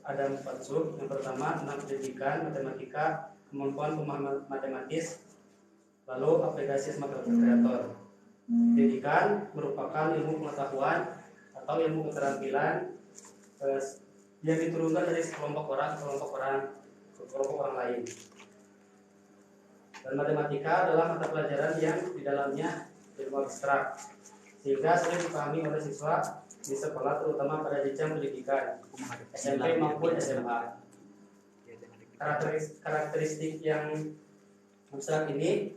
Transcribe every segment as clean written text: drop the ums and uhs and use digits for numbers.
ada 4 sub. Yang pertama tentang pendidikan, matematika, kemampuan pemahaman matematis, lalu aplikasi smart calculator. Pendidikan merupakan ilmu pengetahuan atau ilmu keterampilan yang diturunkan dari kelompok orang ke kelompok orang lain. Dan matematika adalah mata pelajaran yang di dalamnya ilmu abstrak, sehingga sering dipahami oleh siswa di sekolah, terutama pada jenjang pendidikan SMP maupun SMA. Karakteristik yang abstrak ini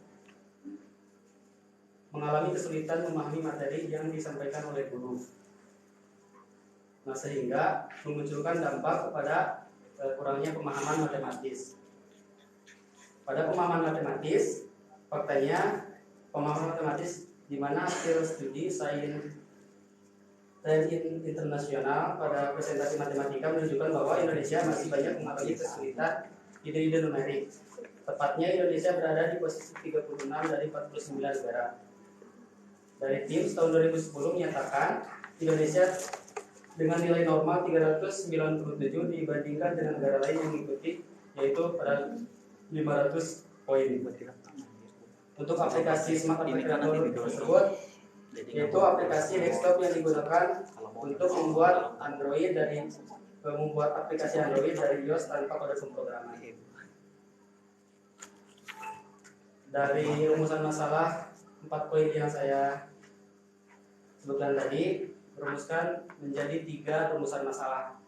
mengalami kesulitan memahami materi yang disampaikan oleh guru. Nah, sehingga memunculkan dampak kepada kurangnya pemahaman matematis. Pada pemahaman matematis, faktanya pemahaman matematis di mana hasil studi sains internasional pada presentasi matematika menunjukkan bahwa Indonesia masih banyak mengalami kesulitan ide-ide numerik. Tepatnya Indonesia berada di posisi 36 dari 49 negara. Dari tim tahun 2010 menyatakan Indonesia dengan nilai normal 397 dibandingkan dengan negara lain yang mengikuti, yaitu pada 500 poin. Untuk aplikasi smart calculator tersebut, yaitu aplikasi desktop yang digunakan untuk membuat aplikasi Android dari iOS tanpa kode pemrograman. Dari rumusan masalah 4 poin yang saya sebutkan tadi, rumuskan menjadi 3 rumusan masalah.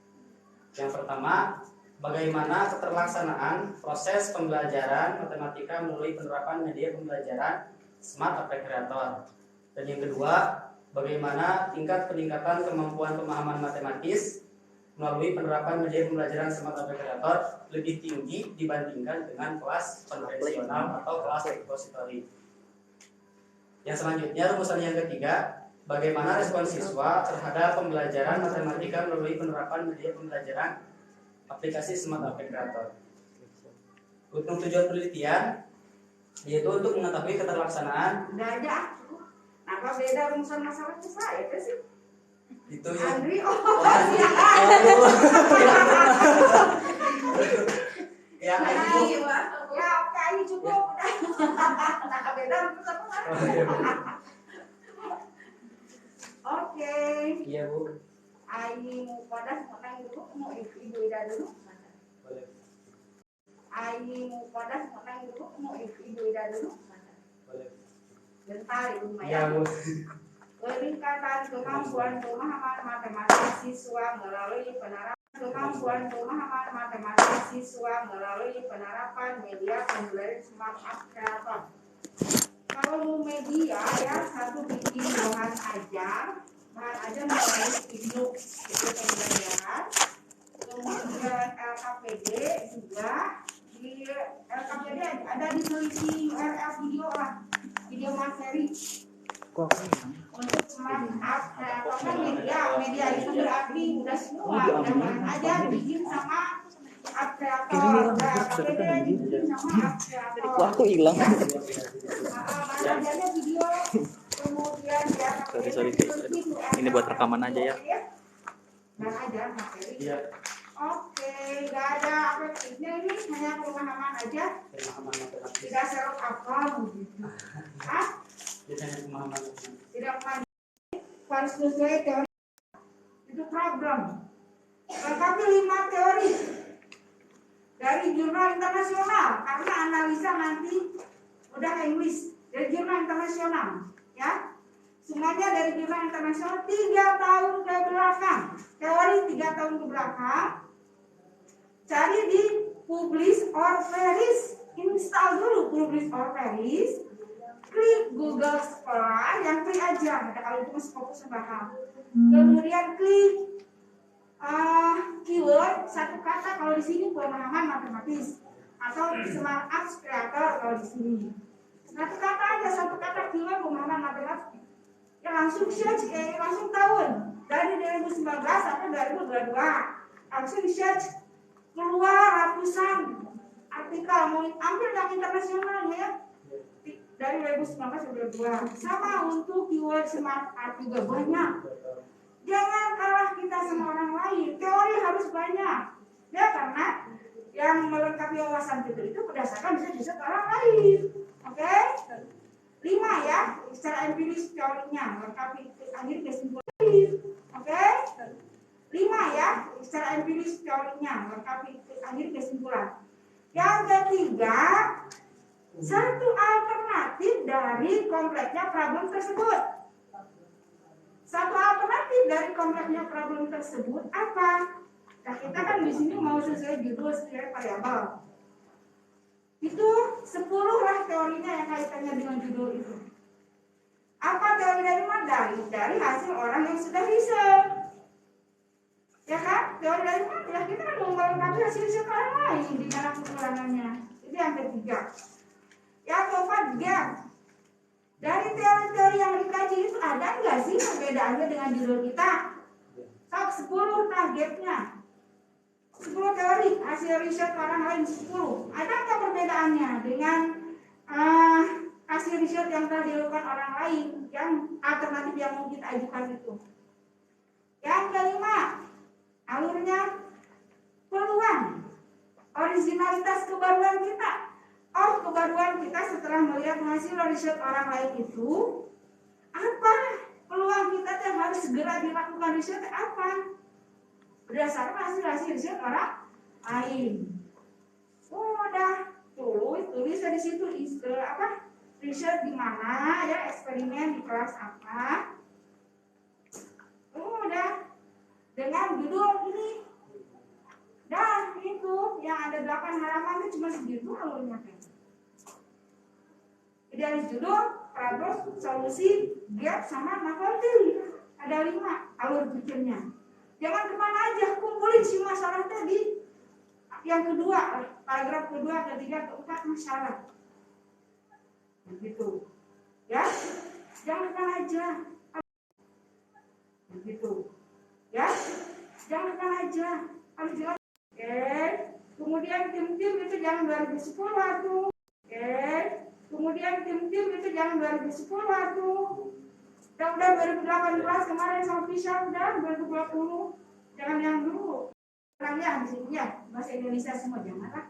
Yang pertama, bagaimana keterlaksanaan proses pembelajaran matematika melalui penerapan media pembelajaran smart calculator. Dan yang kedua, bagaimana tingkat peningkatan kemampuan pemahaman matematis melalui penerapan media pembelajaran smart calculator lebih tinggi dibandingkan dengan kelas konvensional atau kelas repository. Yang selanjutnya, rumusan yang ketiga, bagaimana respon siswa terhadap pembelajaran matematika melalui penerapan media pembelajaran aplikasi smart calculator. Untuk tujuan penelitian yaitu untuk mengetahui keterlaksanaan. Apa beda rumusan masalah itu saya sih? Itu ya. Andri, Ya, ya oke, ini cukup. Nah, beda rumus apa? Oke. Iya, Bu. Aini mau pada sekarang dulu, mau ibu Ida dulu. Boleh. Aini mau pada sekarang dulu, mau ibu Ida dulu. Boleh. Bentar, Ibu Maya. Iya, Bu. Peningkatan kemampuan pemahaman matematika siswa melalui penerapan media pembelajaran smart calculator. Kalau mau media ya, satu bikin bahan ajar mulai induk itu pembelajaran, kemudian LKPD juga. Di LKPD ada diteliti URL video lah, video materi untuk smart calculator. Media itu berarti udah semua, udah bahan ajar bikin sama calculator, LKPD bikin sama calculator. Aku hilang. Bahan ajarnya video, kemudian ya Sorry. Ini buat rekaman aja ya. Bahan ajar materi. Iya. Oke, nggak ada efektifnya, ini hanya pemahaman aja. Pemahaman matematis. Tidak serok apa begitu. Kita hanya pemahaman matematis. Tidak pandai, harus sesuai teori. Itu problem. Tetapi 5 teori dari jurnal internasional, karena analisa nanti udah English dari jurnal internasional, ya. Semuanya dari jurnal internasional 3 tahun ke belakang. Teori 3 tahun ke belakang. Cari di Publish or Perish. Install dulu Publish or Perish. Klik Google Scholar yang free aja. Kalau itu masih fokus paham. Kemudian klik keyword satu kata kalau di sini pemahaman matematis atau smart calculator kalau di sini. Satu kata aja, satu kata keyword pemahaman matematis. Ya langsung search, langsung tahun dari 2019 sampai 2022 langsung search, keluar ratusan artikel, hampir yang internasional ya, dari 2019 sampai 2022. Sama untuk keyword smart art juga banyak. Jangan kalah kita sama orang lain. Teori harus belajar. semuanya. Ya, karena yang melengkapi wawasan kita itu berdasarkan riset orang lain. Oke? 5 ya, secara empiris teorinya melengkapi akhir kesimpulan. Oke? 5 ya, secara empiris teorinya melengkapi akhir kesimpulan. Yang ketiga, satu alternatif dari kompleksnya problem tersebut. Satu alternatif dari kompleksnya problem tersebut apa? Nah, kita kan di sini mau sesuai judul sesuai variabel. Itu 10 lah teorinya yang kaitannya dengan judul itu. Apa teori dari mana? Dari hasil orang yang sudah riset. Ya kan? Teori dari mana? Ya kita kan melengkapi hasil riset orang lain di mana kekurangannya. Itu yang ketiga. Yang keempat, gap. Dari teori-teori yang dikaji itu ada nggak sih perbedaannya dengan judul kita? Top 10 targetnya. 10 teori hasil riset orang lain 10. Ada nggak perbedaannya dengan hasil riset yang telah dilakukan orang lain yang alternatif yang mau kita ajukan itu? Yang kelima, alurnya peluang, originalitas kebaruan kita. Oh, kebaruan kita setelah melihat hasil riset orang lain itu apa? Peluang kita yang harus segera dilakukan riset apa? Berdasarkan hasil riset orang lain. Oh, udah tulis di situ riset di mana ya, eksperimen di kelas apa. Oh, udah dengan judul ini. Dan itu yang ada 8 halaman itu cuma segitu alurnya. Idealis judul, problem, solusi, gap, sama novelty. Ada 5 alur pikirnya. Jangan kemana aja, kumpulin si masalah tadi. Yang kedua, paragraf kedua, ketiga, keempat masalah. Begitu. Ya, jangan kemana aja. Begitu. Ya, jangan kemana aja. Harus jelas. Oke. Kemudian tim-tim itu jangan 2010 tuh. Oke. Kemudian tim-tim itu jangan 2010 tuh. Udah 2018 kemarin sama pisah, udah 2020. Jangan yang dulu. Kalian di sini ya, bahasa Indonesia semua janganlah.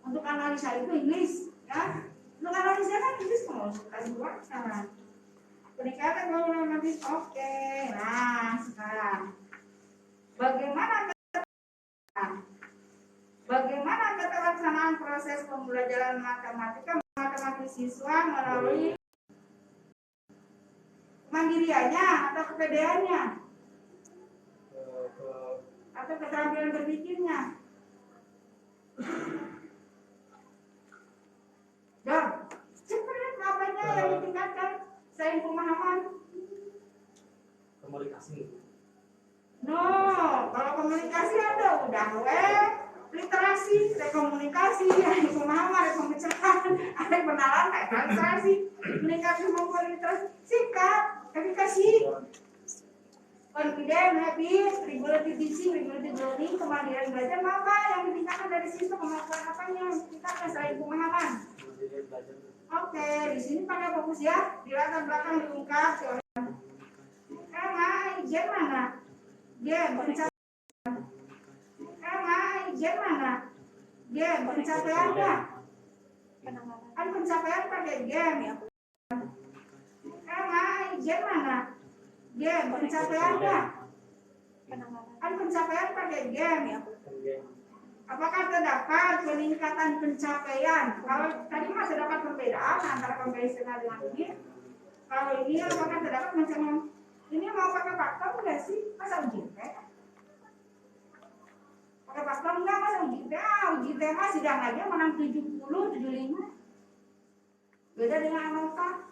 Untuk analisa itu Inggris, ya. Untuk analisa kan Inggris mau kasih buat sekarang. Peningkatan mau nanti oke. Nah, sekarang bagaimana keterlaksanaan proses pembelajaran matematika siswa melalui kemandiriannya atau kepedeannya atau keterampilan berpikirnya. Dan cepat apanya yang ditingkatkan selain pemahaman? Komunikasi. No, kalau komunikasi ada udah literasi, ada komunikasi, ada pemahaman, ada pemecahan, ada pengenalan, ada translasi, komunikasi maupun literasi, sikap, efikasi, confident, habit, regulative teaching, regulative learning, kemandirian belajar, apa yang ditingkatkan dari sistem kemampuan apanya yang ditingkatkan selain pemahaman? Oke, di sini pada fokus ya, di latar belakang diungkap teori. Ijen mana? Pencapaian pencapaiannya. Kan pencapaian pakai game. Ijen mana? Pencapaiannya. Kan pencapaian pakai game. Apakah terdapat peningkatan pencapaian? Kalau tadi masih terdapat perbedaan antara konvensional dengan ini. Kalau ini apakah terdapat macam ini mau pakai faktor enggak sih? Masa uji teh? Pakai faktor enggak? Masa uji teh? Uji teh mah sidang aja menang 70, 75. Beda dengan ANOVA.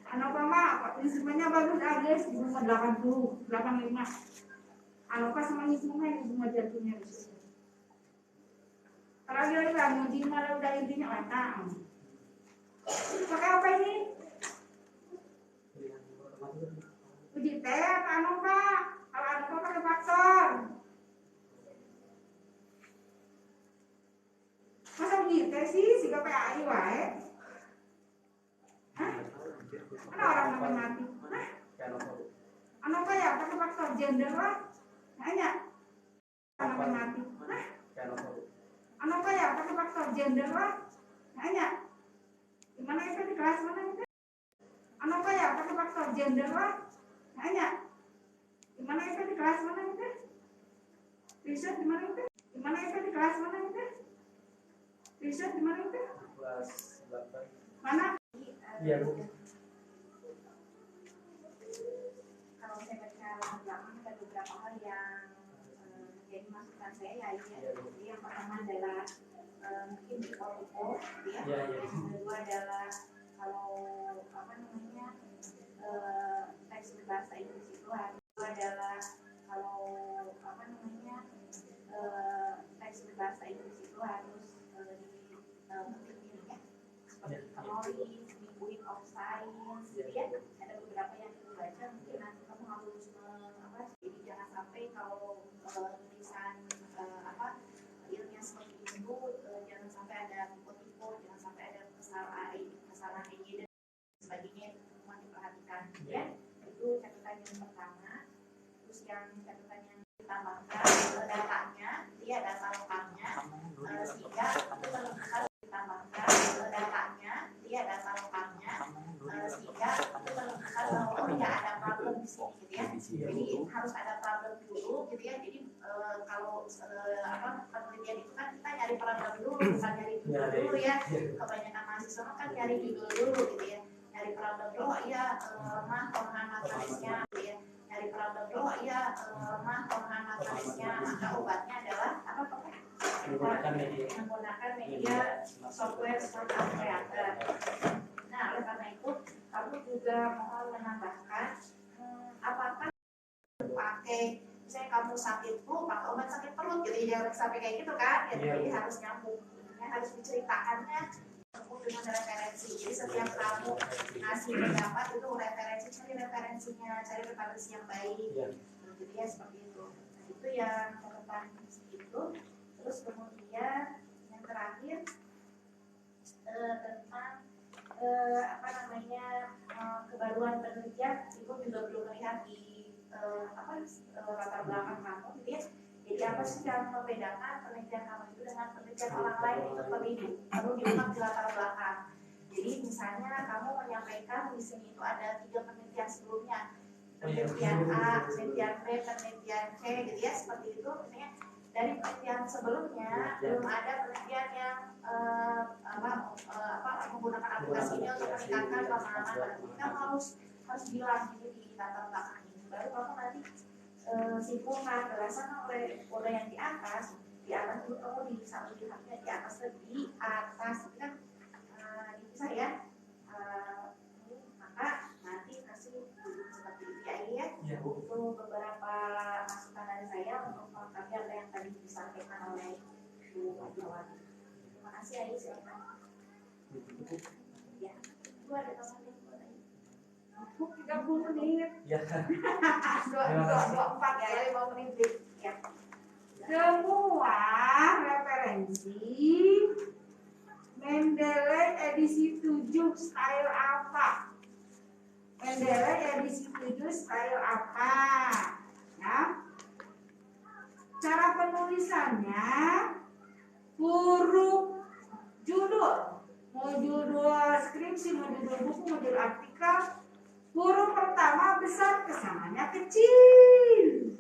ANOVA mah instrumennya bagus guys, di rumah 80, 85. ANOVA sama instrumen di rumah jantungnya rusak. Terakhir lagi uji malah udah intinya matang. Pakai apa ini? Uji teh atau ANOVA? Kalau ANOVA pakai faktor. Masa uji teh sih siga PAI wae? Hah? Mana orang matematik? Hah? ANOVA ya pakai faktor gender lah. Nanya. jendela, nanya, gimana itu di kelas mana itu? Anak saya pakai faktor jendela, nanya, gimana itu di kelas mana itu? Riset di mana itu? Gimana itu di kelas mana itu? Riset di mana itu? Kelas 8. Mana? Iya, Bu. Kalau saya baca belakang ada beberapa hal yang menjadi masukan saya ya, Iya, Bu. jadi yang pertama adalah mungkin di foto ya. Iya, iya. Yang kedua adalah kalau apa namanya teks berbahasa Inggris itu adalah kalau apa namanya teks berbahasa Inggris itu harus penting ya, seperti Economics, di Buit of Science, gitu ya. Ada beberapa yang kita baca mungkin nanti kamu harus jadi jangan sampai kalau tulisan ilmiah seperti itu jangan sampai ada tipe-tipe, jangan sampai ada kesalahan EJ dan sebagainya, itu semua diperhatikan ya. Itu catatan yang pertama. Terus yang catatan yang ditambahkan datanya, dia data lokalnya sehingga itu menunjukkan ditambahkan datanya, dia data lokalnya sehingga itu menunjukkan bahwa oh ya ada problem di sini gitu ya. Jadi harus ada problem dulu gitu ya. Jadi kalau penelitian itu kan kita nyari problem dulu, bukan nyari judul dulu ya. Kebanyakan mahasiswa kan nyari judul dulu gitu ya. Nyari problem dulu, oh iya lemah kelemahan matematisnya gitu ya. Nyari problem dulu, oh iya lemah kelemahan matematisnya, maka obatnya adalah apa Pak? Menggunakan media software smart creator. Nah, oleh karena itu kamu juga mohon menambahkan apakah pakai misalnya kamu sakit flu pakai obat sakit perut gitu, jangan sampai kayak gitu kan ya. Jadi harus nyambung, harus diceritakannya dengan referensi. Jadi setiap kamu ngasih pendapat itu referensi, cari referensinya, cari referensi yang baik jadi ya seperti itu. Nah, itu yang catatan itu. Terus kemudian yang terakhir tentang kebaruan penelitian itu juga belum melihat di latar belakang kamu gitu ya. Jadi apa sih yang membedakan penelitian kamu itu dengan penelitian orang lain, itu perlu dilihat di latar belakang. Jadi misalnya kamu menyampaikan di sini itu ada 3 penelitian sebelumnya, penelitian A, penelitian B, penelitian C gitu ya, seperti itu. Misalnya dari penelitian sebelumnya belum ada penelitian yang menggunakan aplikasi ini untuk meningkatkan pemahaman. Jadi kamu harus bilang ini di latar belakang ini, baru kamu nanti simpulkan berdasarkan oleh yang di atas itu kamu bisa melihatnya di atas itu kan dipisah ya. Maka nanti kasih seperti itu ya. Itu beberapa masukan dari saya untuk melengkapi apa yang tadi disampaikan oleh Bu Megawati. Terima kasih ya, silakan. Ya, itu ada tambahan yang boleh. 30 menit. Ya. 24 ya, 5 menit. Ya. Semua referensi Mendeley edisi 7 style apa? Mendeley edisi 7 style apa? Ya. Cara penulisannya huruf judul, mau judul skripsi, mau judul buku, mau judul artikel, huruf pertama besar, kesananya kecil.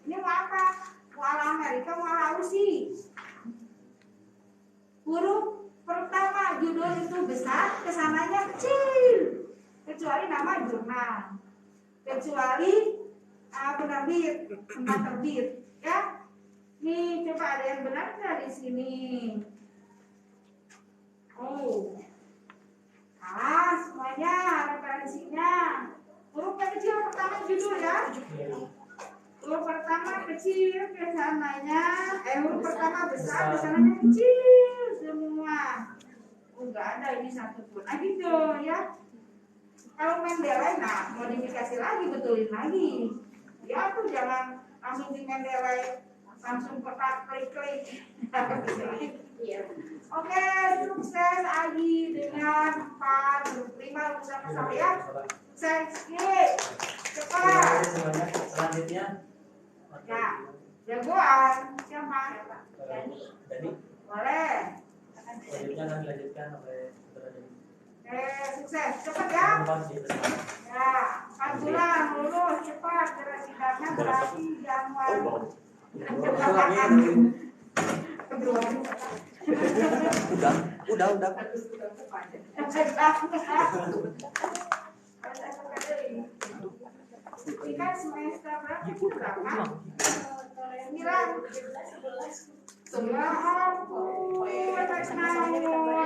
Ini mau apa? Mau ala Amerika, mau ala Aussie. Huruf pertama judul itu besar, kesananya kecil. Kecuali nama jurnal, kecuali penerbit, tempat terbit, ya. Nih, coba ada yang benar nggak di sini? Oh, semuanya referensinya. Huruf yang kecil pertama judul ya. Huruf pertama kecil, kesananya. Huruf pertama besar, kesananya kecil semua. Enggak ada ini satu pun. Nah gitu ya. Kalau Mendeley, nah modifikasi lagi, betulin lagi. Ya tuh jangan langsung di Mendeley langsung kotak klik-klik. Iya. Oke, sukses Agi dengan 4 huruf 5 lulusan masalah ya. Sukses. Cepat. Selanjutnya. Ya, jagoan siapa? Dani. Boleh. Selanjutnya akan dilanjutkan oleh saudara Dewi. Sukses, cepat ya. Mohon diterima. Ya, 4 bulan lulus cepat. Sidangnya berarti Januari. Udah. Ini kan semester berapa? Berapa? 9. Ya ampun,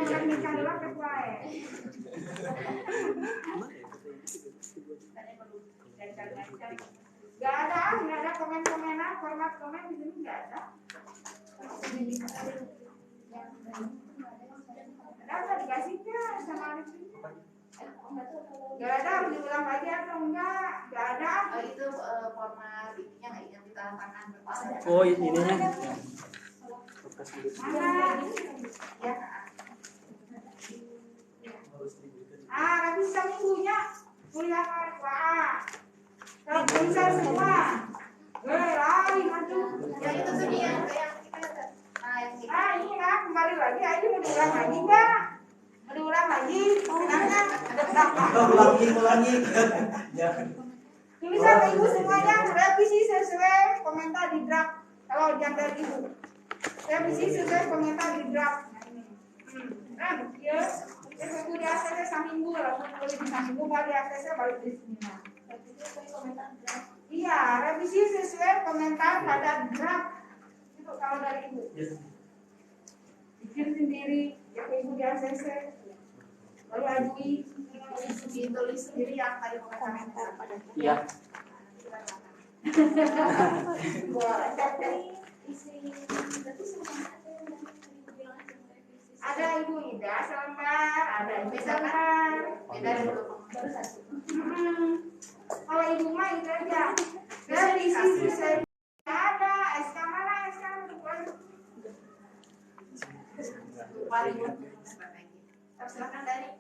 yang nikah dulu kecuali. Gak ada komen-komenan, format komen di sini gak ada. Ada dikasihnya sama Arif ini. Gak ada, harus diulang lagi atau enggak? Gak ada. Itu format ininya yang di tanda tangan bersama. Oh, ininya. Mana? Ya. Nanti bisa minggunya kuliah wah. Kalau bisa semua. Lari maju. Yang itu tuh dia yang kita. Nah, yang ini. Ini lah kembali lagi aja mau diulang lagi enggak? Mau diulang lagi? Kenapa? Ulangi. Ya. Tulisan ibu semuanya revisi sesuai komentar di draft. Kalau janda ibu. Revisi sesuai komentar di draft. Nah ini. Kan ya. Ibu di ACC saminggu lah, boleh di saminggu baru di ACC balik di sini. Iya, revisi sesuai komentar pada draft. Itu kalau dari ibu. Bikin sendiri, ya ibu di ACC. Lalu ajui, Ditulis sendiri yang tadi komentar pada. Iya. Ada ibu Ida selembar, ada ibu selembar. Beda dulu. Baru satu. Kalau ibu mah itu aja. Revisi sesuai. Ada SK mana SK Mari. Silakan dari.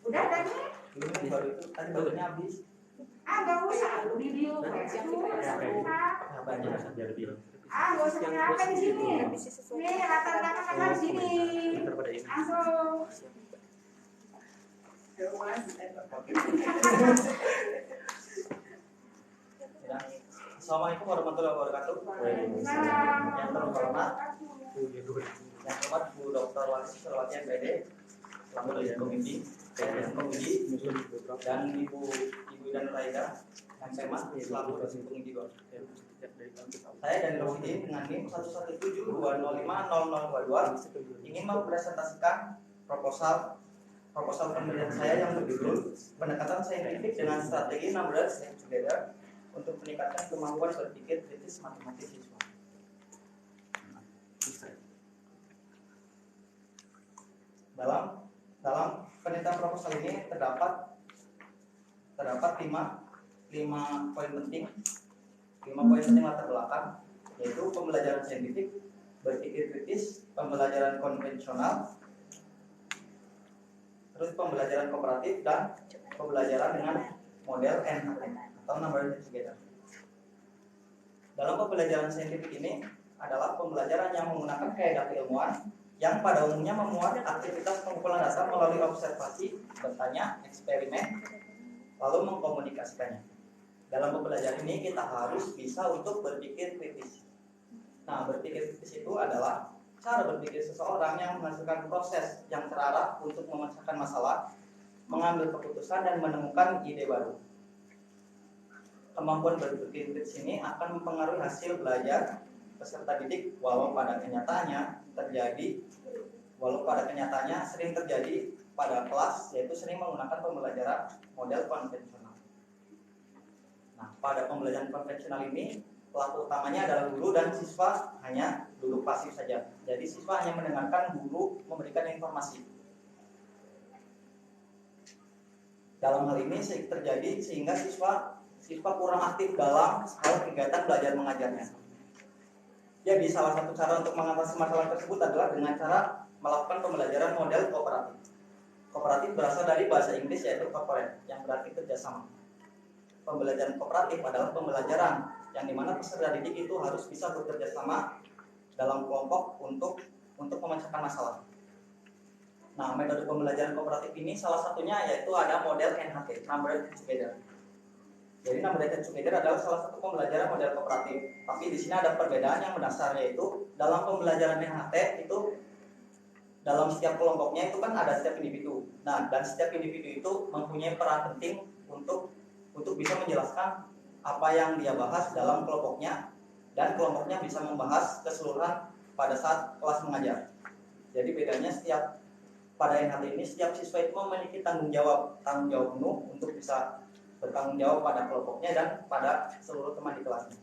Udah Dani? Belum baru itu tadi barunya habis. Gak usah video. Banyak biar lebih. Gak usah pakai apa di sini. Nih rata-rata di sini. Langsung. Assalamualaikum warahmatullahi wabarakatuh. Yang terhormat Bu Dr. Wasis Selawati MPD, selaku dari komisi dan Ibu dan Raida yang SEMA selaku dosen pengisi 2. Saya dari Komisi dengan NIM 11720500022 ingin mempresentasikan proposal penelitian saya yang berjudul pendekatan saintifik dengan strategi 16 Think Together untuk meningkatkan kemampuan berpikir kritis matematis siswa. Dalam penelitian proposal ini terdapat 5 poin penting latar belakang, yaitu pembelajaran saintifik, berpikir kritis, pembelajaran konvensional, terus pembelajaran kooperatif, dan pembelajaran dengan model NHT atau Number Together. Dalam pembelajaran saintifik ini adalah pembelajaran yang menggunakan kaidah keilmuan yang pada umumnya memuat aktivitas pengumpulan data melalui observasi, bertanya, eksperimen, lalu mengkomunikasikannya. Dalam pembelajaran ini kita harus bisa untuk berpikir kritis. Nah, berpikir kritis itu adalah cara berpikir seseorang yang menghasilkan proses yang terarah untuk memecahkan masalah, mengambil keputusan, dan menemukan ide baru. Kemampuan berpikir kritis ini akan mempengaruhi hasil belajar peserta didik, walau pada kenyataannya sering terjadi pada kelas, yaitu sering menggunakan pembelajaran model konvensional. Nah, pada pembelajaran konvensional ini pelaku utamanya adalah guru dan siswa hanya duduk pasif saja. Jadi siswa hanya mendengarkan guru memberikan informasi. Dalam hal ini terjadi sehingga siswa kurang aktif dalam hal kegiatan belajar mengajarnya. Jadi salah satu cara untuk mengatasi masalah tersebut adalah dengan cara melakukan pembelajaran model kooperatif. Kooperatif berasal dari bahasa Inggris yaitu corporate, yang berarti kerjasama. Pembelajaran kooperatif adalah pembelajaran yang dimana peserta didik itu harus bisa bekerja sama dalam kelompok untuk memecahkan masalah. Nah, metode pembelajaran kooperatif ini salah satunya yaitu ada model NHT, Number Together. Jadi Number Together adalah salah satu pembelajaran model kooperatif. Tapi di sini ada perbedaan yang mendasar, yaitu dalam pembelajaran NHT itu dalam setiap kelompoknya itu kan ada setiap individu. Nah, dan setiap individu itu mempunyai peran penting untuk bisa menjelaskan apa yang dia bahas dalam kelompoknya, dan kelompoknya bisa membahas keseluruhan pada saat kelas mengajar. Jadi bedanya pada NHT ini setiap siswa itu memiliki tanggung jawab penuh untuk bisa bertanggung jawab pada kelompoknya dan pada seluruh teman di kelasnya.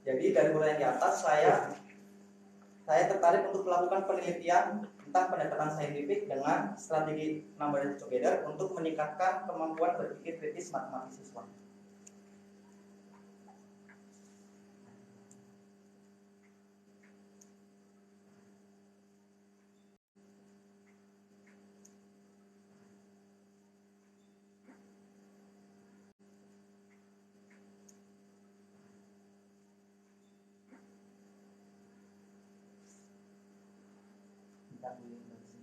Jadi dari uraian di atas saya tertarik untuk melakukan penelitian tentang pendekatan saintifik dengan strategi Number Together untuk meningkatkan kemampuan berpikir kritis matematis siswa.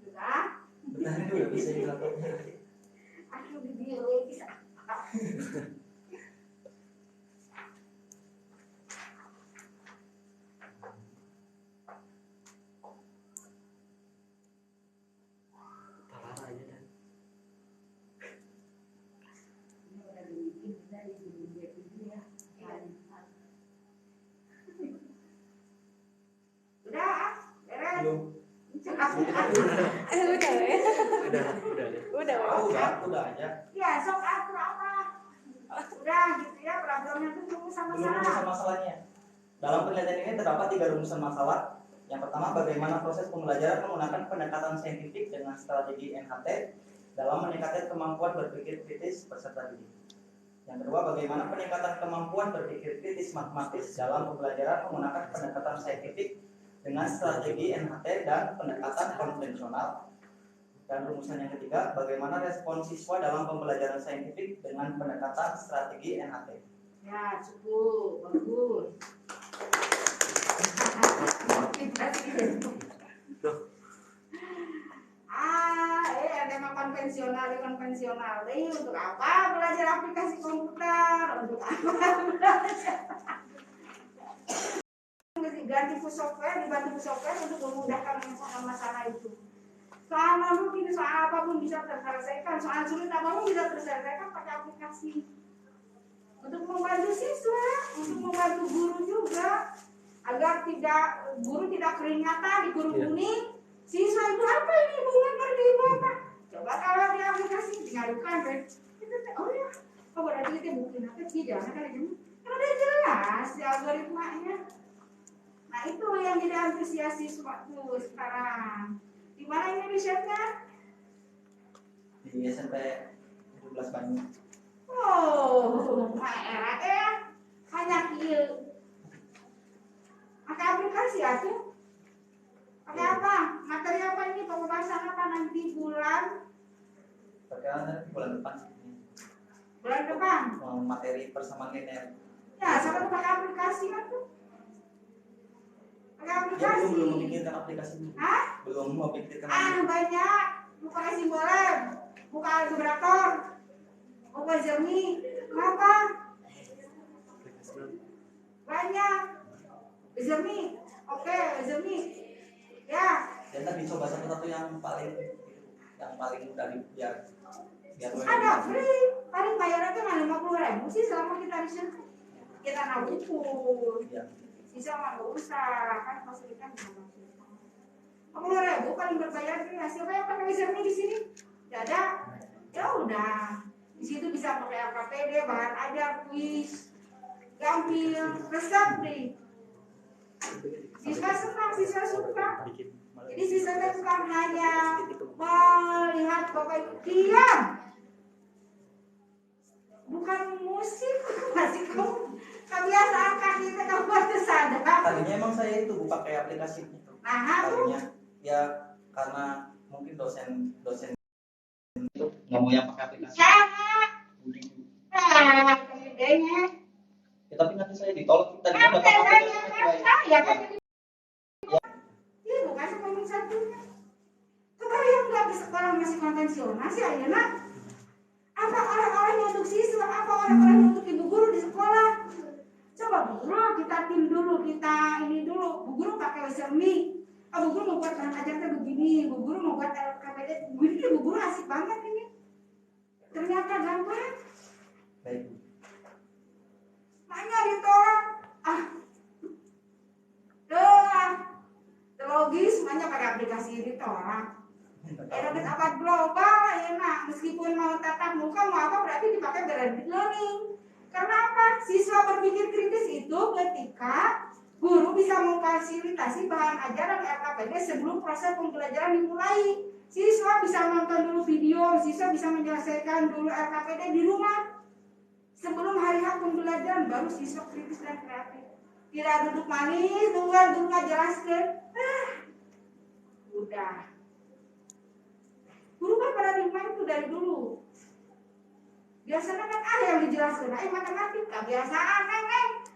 Sudah? Benar dulu bisa dilakukan. Aku di biru bisa. Ini udah dibikin, kita dibikin dulu ya. Udah, beres. Belum. Udah. Udah aja. Ya, sok atur apa? Udah gitu ya, problemnya tuh Belum sama-sama. rumusan masalahnya. Dalam penelitian ini terdapat 3 rumusan masalah. Yang pertama, bagaimana proses pembelajaran menggunakan pendekatan saintifik dengan strategi NHT dalam meningkatkan kemampuan berpikir kritis peserta didik. Yang kedua, bagaimana peningkatan kemampuan berpikir kritis matematis dalam pembelajaran menggunakan pendekatan saintifik dengan strategi NHT dan pendekatan konvensional. Dan rumusan yang ketiga, bagaimana respon siswa dalam pembelajaran saintifik dengan pendekatan strategi NHT. Ya, cukup, bagus. Tema konvensional. Ini untuk apa belajar aplikasi komputer? Untuk apa belajar? Ganti software, dibantu software untuk memudahkan masalah itu. Soal mungkin soal apapun bisa terselesaikan, soal sulit apapun bisa terselesaikan pakai aplikasi. Untuk membantu siswa, untuk membantu guru juga, agar guru tidak keringatan di guru kuning. Siswa itu apa ini bunga ngerti apa? Coba kalau di aplikasi dingadukan, oh ya, berarti kita buktiin apa tidak? Karena udah jelas di algoritmanya. Nah itu yang jadi antusias siswa tuh sekarang. Di mana ini risetnya? Di SMP 17 Bandung. Oh, era ya. Hanya pakai aplikasi tuh. Pakai apa? Materi apa ini? Pembahasan apa nanti bulan? Perkiraan bulan depan. Bulan depan? Materi persamaan linear. Ya, sama pakai aplikasi kan tuh. Pakai Ya, aplikasi. belum memikirkan aplikasi. Hah? Belum memikirkan. Banyak. Buka simbolen, buka algebrator, buka Jernih. Kenapa? Banyak. Jernih. Oke, Jernih. Ya. Dan tadi coba satu-satu yang paling mudah biar Ada free. Paling bayarnya tuh 50.000 sih selama kita riset. Kita nabung. ya. Sisa mah nggak usah, kan fasilitas bisa masuk. 50.000 paling berbayar ya. Siapa yang pakai Jernih di sini? Tidak ada. Ya udah. Di situ bisa pakai AKPD, bahan ajar, kuis, gampil, resep deh. Siswa senang, siswa suka. Jadi siswa bukan hanya melihat Bapak Ibu diam, bukan musik, masih kebiasaan kaki kita kamu harus sadar. Tadinya emang saya itu pakai aplikasi itu. Nah, Tadinya ya karena mungkin dosen itu nggak mau yang pakai aplikasi. Sama. Nah, idenya. Ya, tapi nanti saya ditolak tadi Saya dapat aplikasi saya kan jadi. Iya, bukan ngomong satunya. Kemarin yang nggak di sekolah masih konvensional sih, ayeuna. Apa orang-orangnya untuk siswa, apa orang-orangnya untuk ibu guru di sekolah? Coba Bu Guru, kita tim dulu, kita ini dulu. Bu Guru pakai Xiaomi. Bu Guru mau buat anak ajarnya begini, Bu Guru mau buat LKPD begini, Bu Guru asik banget ini. Ternyata gampang. baik. Makanya ditolak. Logis, semuanya pakai aplikasi ditolak. Edukasi abad global enak, meskipun mau tatap muka mau apa berarti dipakai blended learning. Karena apa? Siswa berpikir kritis itu ketika guru bisa memfasilitasi bahan ajaran LKPD sebelum proses pembelajaran dimulai. Siswa bisa nonton dulu video, siswa bisa menyelesaikan dulu LKPD di rumah. Sebelum hari H pembelajaran baru siswa kritis dan kreatif. Tidak duduk manis, tunggu jelaskan. Udah. Guru kan paradigma itu dari dulu. Biasanya kan yang dijelaskan, matematika biasaan,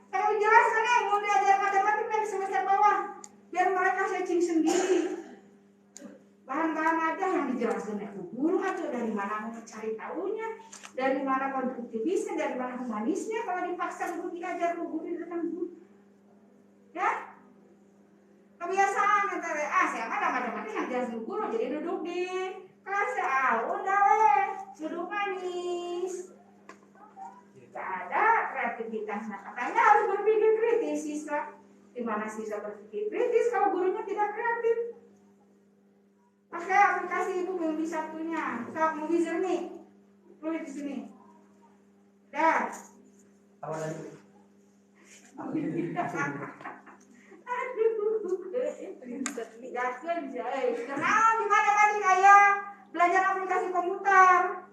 kalau dijelaskan, mau diajar matematika di semester bawah, biar mereka searching sendiri. Bahan-bahan aja yang dijelaskan itu guru atau dari mana mau mencari tahunya, dari mana konstruktivisnya, dari mana humanisnya. Kalau dipaksa guru diajar, guru datang guru, ya. Kebiasaan antara siapa ada matematika yang jelas guru, jadi duduk di kelas udah duduk manis. Jika ada kreativitas, nah katanya harus berpikir kritis siswa. Di mana siswa berpikir kritis kalau gurunya tidak kreatif? Pakai aplikasi itu yang bisa punya. Sok Movie Journey, tulis di sini. Dah. Apa tadi? Kenal di mana kayak belajar aplikasi komputer.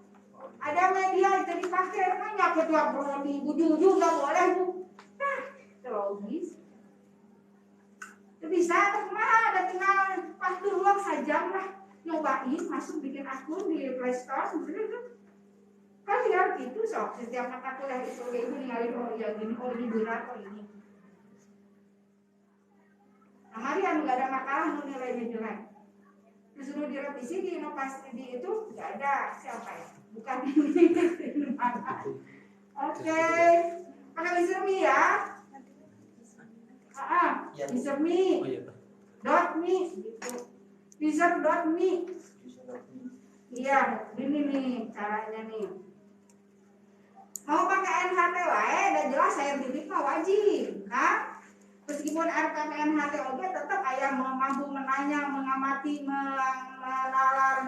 Ada media yang jadi pakai, namanya ketua prodi, buju juga boleh Bu. Nah, logis. Bisa atau kemana? Ada tinggal waktu luang sajam lah, nyobain masuk bikin akun di Play Store sebenarnya kan. Kan tinggal gitu sok. Setiap mata kuliah itu ninggalin ya gini, ini berat, ini. Nah, hari nggak ada makalah nilainya jelek. Disuruh direvisi di inovasi di itu nggak ada siapa ya? Bukan ini. Oke, pakai Wizard.me ya. Wizard.me. Oh iya. .me gitu. Wizard.me. Iya, ini nih caranya nih. Mau pakai NHT wae, udah jelas saintifik mah wajib, kan? Meskipun RPMNHT oke tetap ayah mampu menanya, mengamati, menalar,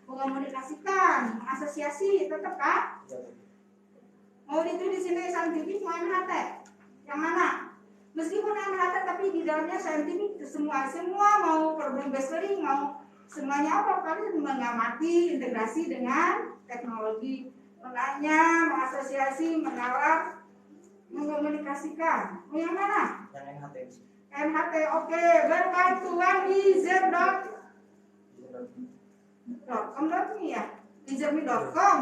mengomunikasikan, mengasosiasi tetap kan? Mau itu di sini saintifik mau NHT? Yang mana? Meskipun NHT tapi di dalamnya saintifik semua mau problem based learning mau semuanya apa kalian mengamati integrasi dengan teknologi, menanya, mengasosiasi, menalar, mengomunikasikan. Mau yang mana? Yang NHT. NHT oke. Berbantuan wizard.com ya. Wizard.me.com.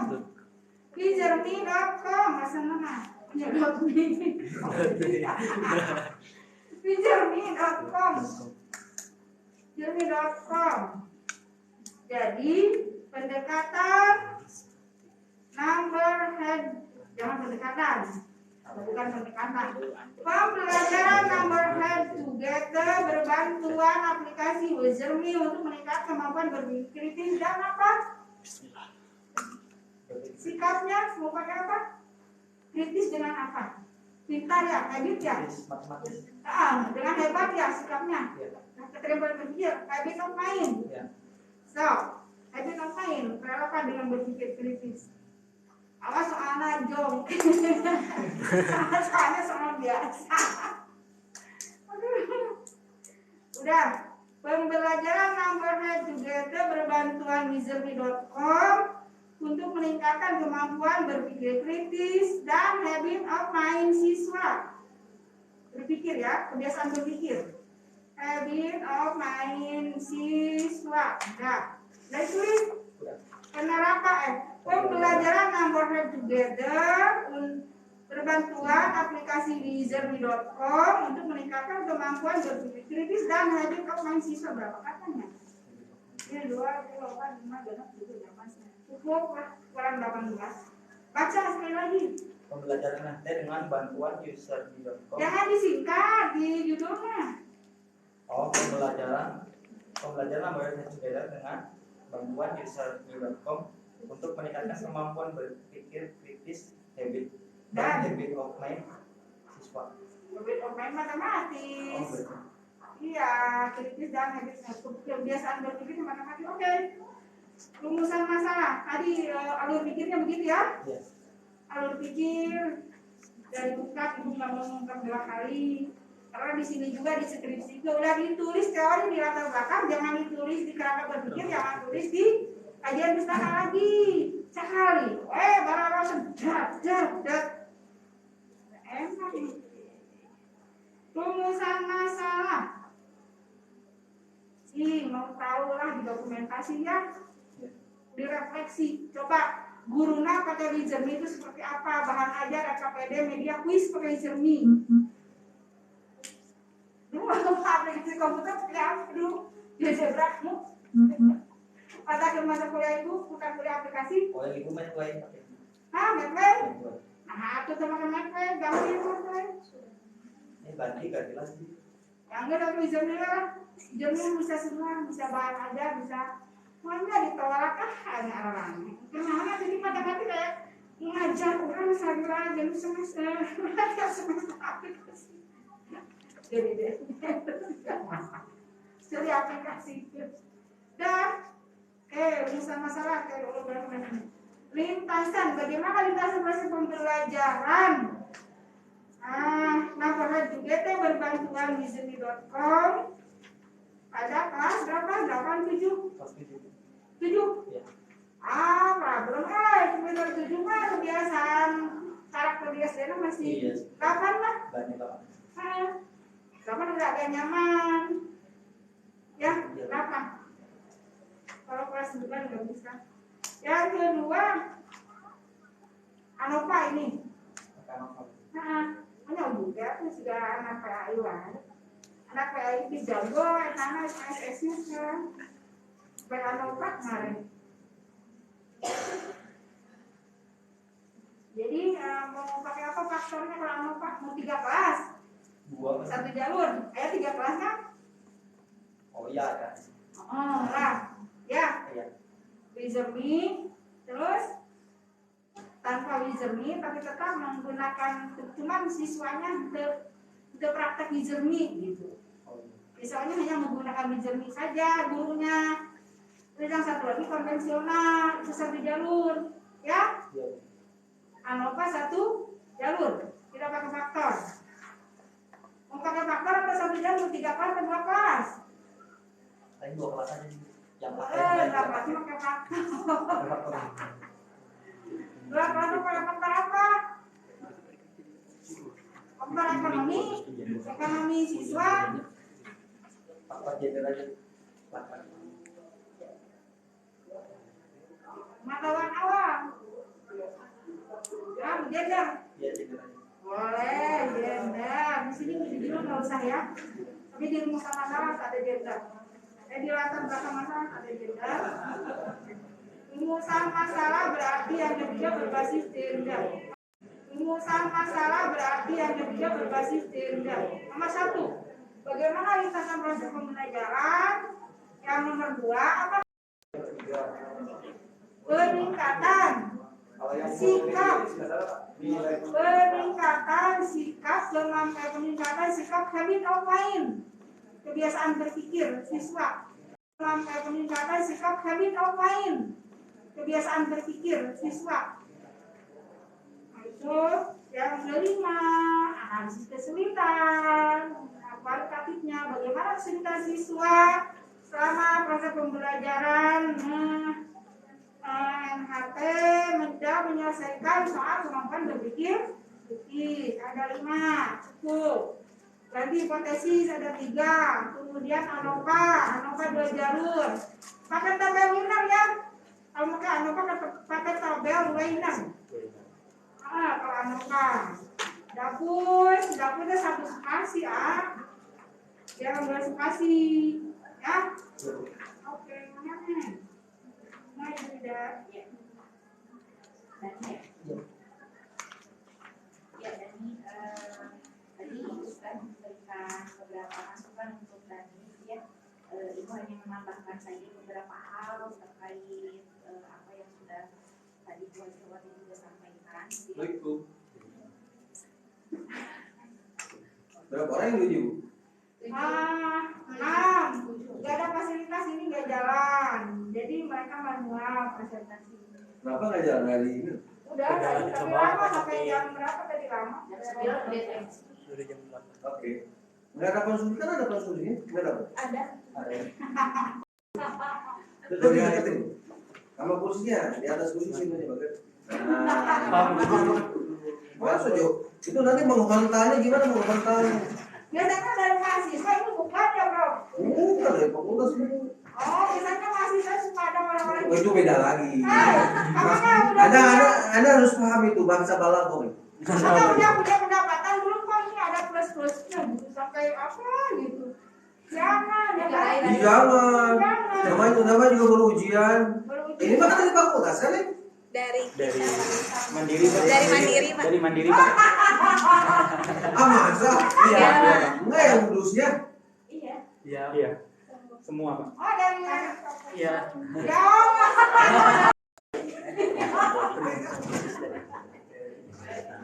Wizard.me.com masa nama? Ya .me. Wizard.me.com. Wizard.me.com. Jadi pendekatan number head, jangan pendekatan. Bukan pendekatan. Pembelajaran number head together berbantuan aplikasi Wizard.me untuk meningkatkan kemampuan berpikir kritis dan apa? Sikapnya mau pakai apa? Kritis dengan apa? Pintar ya, habit ya. Matematis. Dengan hebat ya sikapnya. Keterampilan berpikir, habit of mind. So, habit of mind relevan dengan berpikir kritis. Awas soalnya jong. Soalnya soal biasa. Udah. Pembelajaran number head together berbantuan Wizard.me.com untuk meningkatkan kemampuan berpikir kritis dan habit of mind siswa. Berpikir ya, kebiasaan berpikir. habit of mind siswa. Udah tulis pembelajaran number together berbantuan aplikasi wizard.com untuk meningkatkan kemampuan berpikir kritis dan habit of mind siswa. Berapa katanya? Ini 2, 4, 5, 6, 7, 8, cukup lah, kurang 18. Baca sekali lagi. Pembelajaran nanti dengan bantuan user.com. Jangan disingkat di judulnya. Oh, pembelajaran number together dengan bantuan user.com untuk meningkatkan kemampuan berpikir kritis, habit dan habit of mind siswa. Habit of mind matematis. Oh, betul. Iya, kritis dan habit kebiasaan berpikir matematis. Oke. Rumusan masalah. Tadi alur pikirnya begitu ya? Iya. Alur pikir dari buka ibu nggak mau mengungkap 2 kali. Karena di sini juga di skripsi juga udah ditulis teori di latar belakang, jangan ditulis di kerangka berpikir, jangan tulis di kajian pustaka lagi. Sekali. Barang langsung dat. Enak ini. Rumusan masalah. Mau tahu lah di dokumentasi ya, direfleksi. Coba guruna pakai Wizermi itu seperti apa, bahan ajar KPD media kuis pakai Wizermi. Dulu aplikasi komputer pakai apa dulu? Geogebra. Pada masa kuliah itu bukan kuliah aplikasi. Oh, yang ibu Medway pakai. Medway. Medway. Itu sama Medway, ganti Medway. Ini ganti lagi. Yang enggak ada Wizermi lah. Wizermi bisa semua, bisa bahan ajar, bisa. Mana ditolak hanya orang. Kenapa jadi mata-mati kayak ngajar orang salah jadi semester aplikasi. Jadi aplikasi. Dan rumusan masalah lintasan. Bagaimana lintasan proses pembelajaran? Nah, juga teh berbantuan wizard.com pada kelas berapa? 8, 7? Kelas 7. 7? Iya. Problem sebentar 7 mah kebiasaan karakter dia sendiri masih 8 lah. Banyak banget. 8 udah agak nyaman. Ya, 8. Kalau kelas 9 nggak bisa. Yang kedua, ANOVA ini. Hanya juga itu sudah anak PAI lah. Anak PAI itu jago, anak SS-nya sekarang. ANOVA kemarin. Jadi mau pakai apa faktornya kalau ANOVA? Mau 3 kelas? 2 1 jalur. 3 kelas kan? Oh iya kan. Lah. Ya. Iya. Wizermi, terus tanpa Wizermi tapi tetap menggunakan, cuman siswanya ke praktek Wizermi gitu. Siswanya hanya menggunakan Wizermi saja, gurunya. Terus yang satu lagi konvensional, itu 1 jalur, ya? ANOVA 1 jalur, tidak pakai faktor. Mau pakai faktor atau 1 jalur, 3 kelas atau 2 kelas? Tadi 2 kelas aja yang pakai. Enggak pasti pakai faktor. 2 kelas itu pakai faktor apa? Faktor ekonomi siswa. Faktor gender aja. Pengetahuan awam. Ya, gender. Iya, gender aja. Boleh, gender. Di sini dulu nggak usah ya. Tapi di rumusan masalah ada gender. Di latar belakang masalah ada gender. Rumusan masalah berarti yang ketiga berbasis gender. Rumusan masalah berarti yang ketiga berbasis gender. Nomor 1, bagaimana lintasan proses pembelajaran? Yang nomor 2 apa? Peningkatan sikap peningkatan sikap habit of mind, kebiasaan berpikir siswa. Peningkatan sikap habit of mind, kebiasaan berpikir siswa. Itu yang kelima, analisis kesulitan. Kualitatifnya, bagaimana kesulitan siswa selama proses pembelajaran. NHT menyelesaikan soal kemampuan berpikir kritis. Ada 5, cukup. Berarti hipotesis ada 3. Kemudian ANOVA 2 jalur. Pakai tabel Wiener ya. Kalau pakai ANOVA pakai tabel Wiener. Kalau ANOVA. Dapurnya 1 spasi jangan 2 spasi ya. Oke, mana nih? Nah, ini tidak. Dan ya Dani tadi Ibu sudah memberikan beberapa masukan untuk Dani ya. Ibu hanya menambahkan saja beberapa hal terkait apa yang sudah tadi Bu Wati juga sampaikan. Berapa orang yang lucu? 6. Gak ada fasilitas ini gak jalan. Jadi mereka manual presentasi. Kenapa nggak jalan hari ini? Udah tadi lama sampai jam berapa tadi lama? Jam 9 udah tensi. Dari jam 8. Oke. Nggak ada konsulnya kan ada konsulnya? Nggak ada. Ada. Betul ya itu. Sama kursinya di atas kursi sini nih bagian. Nah, masa Jo? Itu nanti menghantarnya gimana menghantarnya? Biasanya dari mahasiswa ini bukan ya bro? Bukan dari fakultas ini. Oh, biasanya mahasiswa suka ada orang-orang Oh, itu beda lagi. Makanya udah Anda harus paham itu bangsa balakong. udah punya pendapatan dulu kok ini ada plus-plusnya gitu sampai apa gitu. Jangan, Jangan. Namanya juga baru ujian. Ini mah kan dari fakultas kan? Dari Mandiri Pak. Dari Mandiri Pak. Ah masa? Iya. Enggak yang lurusnya. Iya. Iya. Semua Pak. Oh, dari Iya.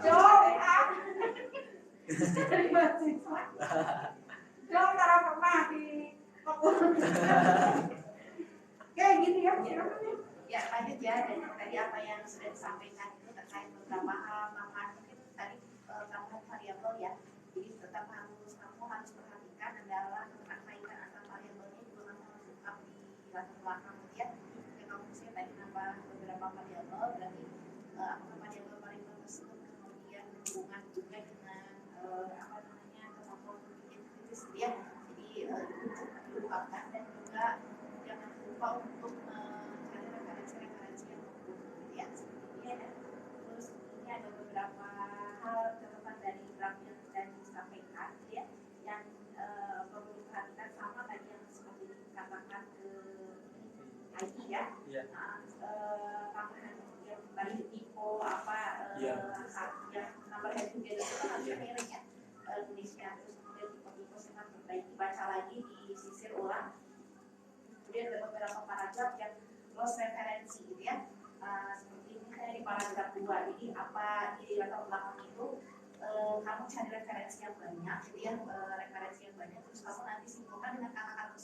Jangan. Dari mahasiswa. Jangan taruh pernah di kayak gitu ya. Ya lanjut ya, dan tadi apa yang sudah disampaikan itu terkait beberapa hal tambahan mungkin tadi tambahan variabel ya. Jadi tetap kamu harus perhatikan adalah kaitan antar variabelnya juga kamu harus tetap di latar belakang ya. Jadi kamu mesti tadi nambah beberapa variabel, berarti apakah variabel tersebut kemudian berhubungan juga dengan apa namanya kemampuan berpikir kritis ya. Jadi itu dilupakan dan juga jangan lupa untuk referensi yang ya seperti ini ada. Terus ini ada beberapa hal catatan dari draft yang sudah disampaikan ya, yang perlu diperhatikan sama tadi yang seperti dikatakan ke IT ya. Tambahan yang tadi tipe apa yang nomor head together itu kan harusnya mirip ya tulisnya, terus kemudian tipe-tipe sangat perbaiki, baca lagi, disisir ulang. Kemudian ada beberapa paragraf yang loss referensi gitu ya, seperti ini saya di paragraf 2. Jadi apa di latar belakang itu kamu cari referensi yang banyak, jadi yang referensi yang banyak, terus kamu nanti simpulkan dengan kata-kata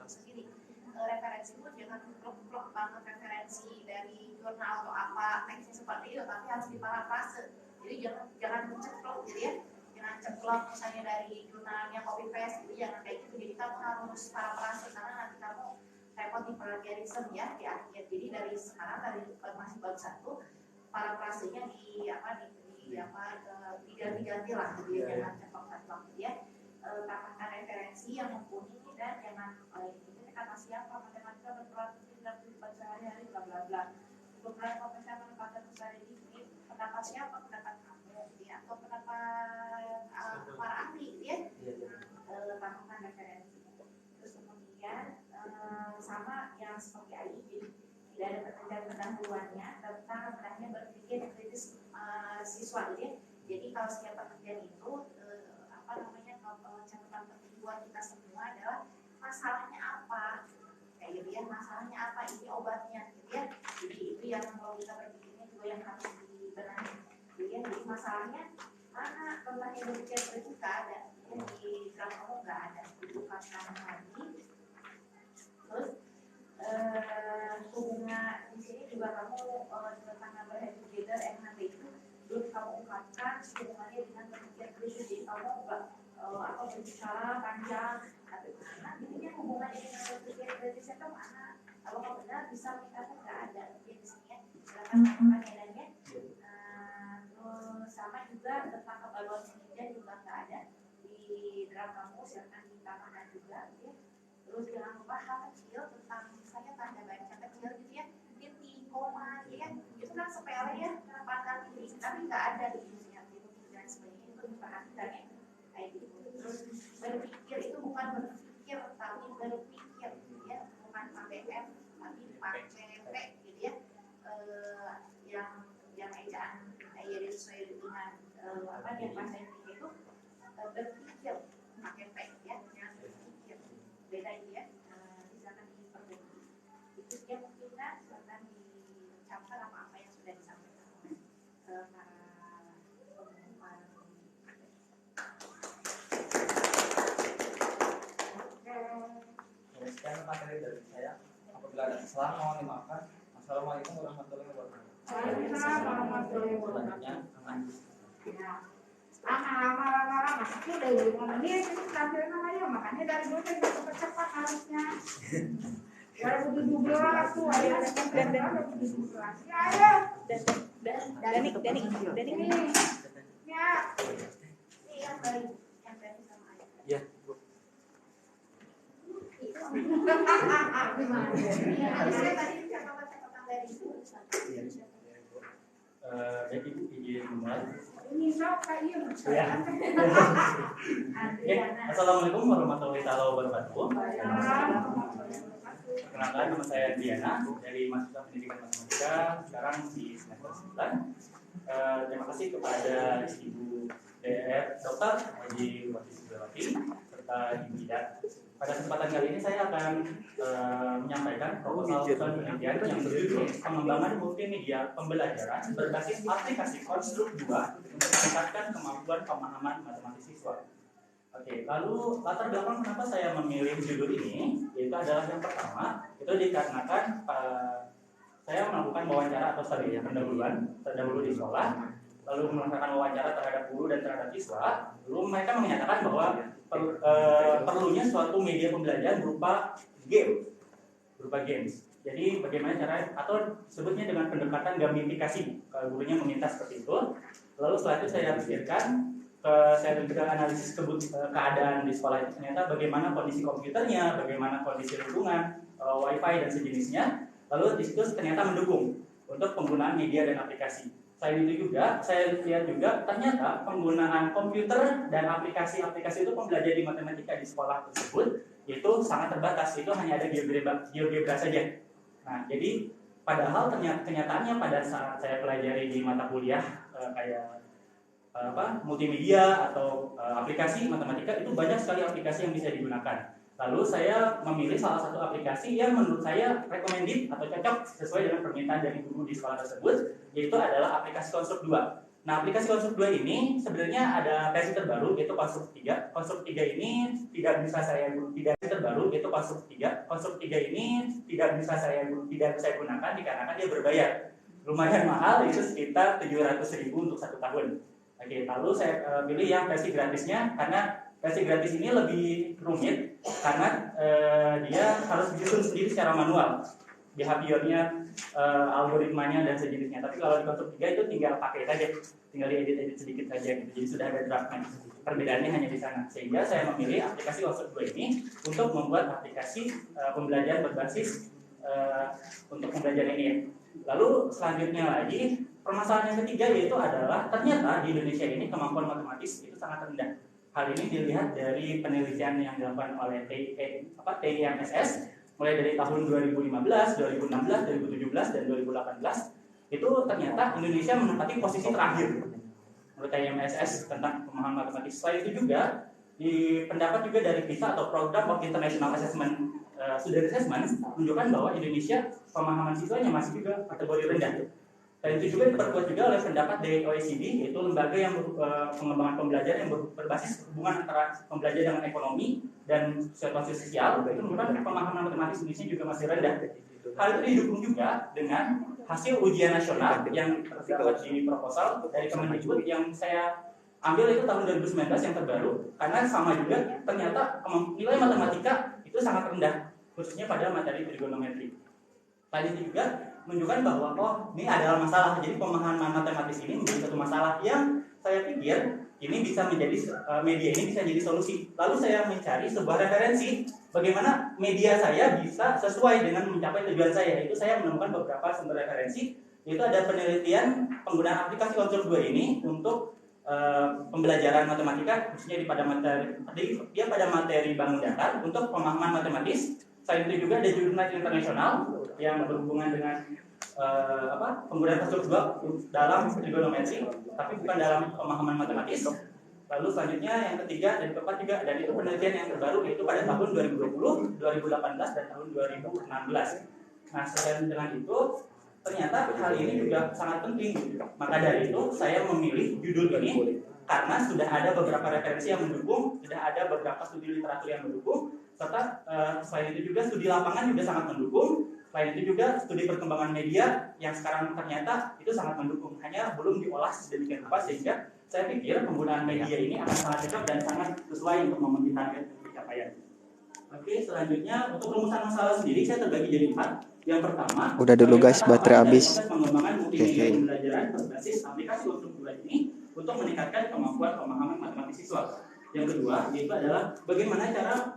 sendiri. Referensi itu jangan blok banget referensi dari jurnal atau apa teksnya seperti itu, tapi harus diparafrase. Jadi jangan menceplok gitu ya, jangan ceplok misalnya dari jurnalnya copy paste, jadi jangan kayak gitu. Jadi kamu harus parafrase karena nanti kamu repot di plagiarism ya di akhir. Jadi dari sekarang dari masih bab 1 parafrasenya diganti-ganti lah, jadi jangan ceplok-ceplok gitu ya. Tambahkan referensi yang mumpuni dan jangan ini kata siapa matematika berperan dalam kehidupan sehari-hari bla bla bla. Beberapa kompetensi lembaga besar ini pendapat siapa, pendapat kamu ya, atau pendapat para ahli ya. Tambahkan referensi. Terus kemudian sama yang seperti AI, jadi tidak ada pertanyaan pendahuluannya tentang hendaknya berpikir kritis siswa gitu ya. Jadi kalau setiap pekerjaan itu catatan penting buat kita semua adalah masalahnya apa, kayak gitu ya, masalahnya apa, ini obatnya gitu ya. Jadi itu yang kalau kita berpikirnya juga yang harus dibenahi gitu ya. Jadi masalahnya mana, tentang yang berpikir kritis nggak ada, yang di draft kamu nggak ada, dibukakan lagi. Terus hubungan di sini juga kamu tentang number head together NHT itu belum kamu ungkapkan hubungannya dengan berpikir kritis. Jadi kamu nggak berbicara panjang tapi mana intinya hubungannya dengan berpikir kritisnya itu mana, kalau kamu benar bisa mengatakan nggak ada di sini ya, silakan tambahkan headanya. Terus sama juga tentang evaluasi kinerja juga nggak ada di Terus jangan lupa hal kecil tentang misalnya tanda baca kecil gitu ya, titik, koma, gitu ya, itu kan sepele ya, penerapan ini, tapi nggak ada di inisiatif dan sebagainya, itu diperhatikan ya, kayak gitu. Terus berpikir itu bukan berpikir, tapi berpikir, gitu ya, bukan pakai F, tapi pakai P, gitu ya, yang ejaan kayak sesuai dengan apa yang bahasa Indonesia itu berpikir pakai P ya, yang berpikir beda itu ya, misalkan diperbaiki itu dia mungkin kan silakan diucapkan apa yang sudah disampaikan oleh para pengumuman. Sekian materi dari saya. Apabila ada kesalahan mohon dimaafkan. Assalamualaikum warahmatullahi wabarakatuh. Waalaikumsalam warahmatullahi wabarakatuh. Selanjutnya aman. Ya. Lama-lama masih udah 5 menit ini terakhir namanya, makanya dari dulu saya cepat-cepat harusnya. 2017 tuh ada yang 2017. Ya ayo. Dani. Ini. Ya. Ini yang baik, yang baik sama ayah. Iya, Bu. Gimana? Iya, tadi catatan dari itu. Jadi izin mulai. Ini sok kayu. Ya. Assalamualaikum warahmatullahi wabarakatuh. Perkenalkan, nama saya Diana dari Mahasiswa Pendidikan Matematika, sekarang di semester 9. Terima kasih kepada Ibu DR Dr. Haji Wati Sugawati serta Ibu Ida. Pada kesempatan kali ini saya akan menyampaikan proposal penelitian yang berjudul pengembangan multimedia pembelajaran berbasis aplikasi konstruk 2 untuk meningkatkan kemampuan pemahaman matematis siswa. Oke, lalu latar belakang kenapa saya memilih judul ini, yaitu adalah yang pertama, itu dikarenakan saya melakukan wawancara atau studi terdahulu di sekolah, lalu melakukan wawancara terhadap guru dan terhadap siswa, lalu mereka menyatakan bahwa perlunya suatu media pembelajaran berupa games. Jadi bagaimana cara atau sebutnya dengan pendekatan gamifikasi, kalau gurunya meminta seperti itu. Lalu setelah itu saya pikirkan, saya juga analisis keadaan di sekolah itu, ternyata bagaimana kondisi komputernya, bagaimana kondisi lingkungan, wifi dan sejenisnya. Lalu di situ ternyata mendukung untuk penggunaan media dan aplikasi. Selain itu juga, saya lihat juga ternyata penggunaan komputer dan aplikasi-aplikasi itu pembelajaran di matematika di sekolah tersebut itu sangat terbatas, itu hanya ada GeoGebra saja. Nah, jadi padahal kenyataannya pada saat saya pelajari di mata kuliah kayak multimedia atau aplikasi matematika, itu banyak sekali aplikasi yang bisa digunakan. Lalu saya memilih salah satu aplikasi yang menurut saya recommended atau cocok sesuai dengan permintaan dari guru di sekolah tersebut, yaitu adalah aplikasi Konstruk 2. Nah, aplikasi Konstruk 2 ini sebenarnya ada versi terbaru, yaitu Konstruk 3. Konstruk 3 ini tidak bisa saya gunakan dikarenakan dia berbayar. Lumayan mahal, itu sekitar 700.000 untuk 1 tahun. Oke, lalu saya pilih yang versi gratisnya karena versi gratis ini lebih rumit karena dia harus disusun sendiri secara manual, behaviornya, algoritmanya dan sejenisnya. Tapi kalau di Konstruk 3 itu tinggal pakai saja, tinggal diedit sedikit saja gitu. Jadi sudah ada draftnya. Perbedaannya hanya di sana. Sehingga saya memilih aplikasi Konstruk 2 ini untuk membuat aplikasi pembelajaran berbasis untuk pembelajaran ini. Lalu selanjutnya lagi, permasalahan yang ketiga yaitu adalah ternyata di Indonesia ini kemampuan matematis itu sangat rendah. Hal ini dilihat dari penelitian yang dilakukan oleh TIMSS mulai dari tahun 2015, 2016, 2017, dan 2018. Itu ternyata Indonesia menempati posisi terakhir menurut TIMSS tentang pemahaman matematis. Selain itu juga pendapat juga dari PISA atau Program of International Assessment Student Assessment menunjukkan bahwa Indonesia pemahaman siswanya masih juga kategori rendah. Dan itu juga diperkuat juga oleh pendapat dari OECD, yaitu lembaga yang pengembangan pembelajaran yang berbasis hubungan antara pembelajaran dengan ekonomi dan situasi sosial. Itu menunjukkan pemahaman matematis Indonesia juga masih rendah. Hal itu didukung juga dengan hasil ujian nasional yang terdapat di proposal dari Kemendikbud yang saya ambil itu tahun 2019 yang terbaru, karena sama juga ternyata nilai matematika itu sangat rendah, khususnya pada materi trigonometri. Tadi juga menunjukkan bahwa ini adalah masalah. Jadi pemahaman matematis ini menjadi satu masalah yang saya pikir ini bisa menjadi media ini bisa jadi solusi. Lalu saya mencari sebuah referensi bagaimana media saya bisa sesuai dengan mencapai tujuan saya. Itu saya menemukan beberapa sumber referensi. Itu ada penelitian penggunaan aplikasi unsur 2 ini untuk pembelajaran matematika, khususnya pada materi bangun data untuk pemahaman matematis. Selain itu juga ada jurnal internasional yang berhubungan dengan penggunaan unsur 2 dalam trigonometri, tapi bukan dalam pemahaman matematis. Lalu selanjutnya yang ketiga dan keempat juga, dan itu penelitian yang terbaru yaitu pada tahun 2020, 2018 dan tahun 2016. Nah, selain dengan itu ternyata hal ini juga sangat penting. Maka dari itu saya memilih judul ini karena sudah ada beberapa referensi yang mendukung, sudah ada beberapa studi literatur yang mendukung, serta selain itu juga studi lapangan juga sangat mendukung. Selain itu juga studi perkembangan media yang sekarang ternyata itu sangat mendukung, hanya belum diolah sedemikian rupa sehingga saya pikir penggunaan media ini akan sangat cocok dan sangat sesuai untuk memenuhi target pencapaian. Oke, selanjutnya untuk rumusan masalah sendiri saya terbagi jadi 4. Yang pertama, udah dulu guys, baterai habis. Pengembangan multimedia pembelajaran berbasis aplikasi unsur 2 ini untuk meningkatkan kemampuan pemahaman matematis siswa. Yang kedua, yaitu adalah bagaimana cara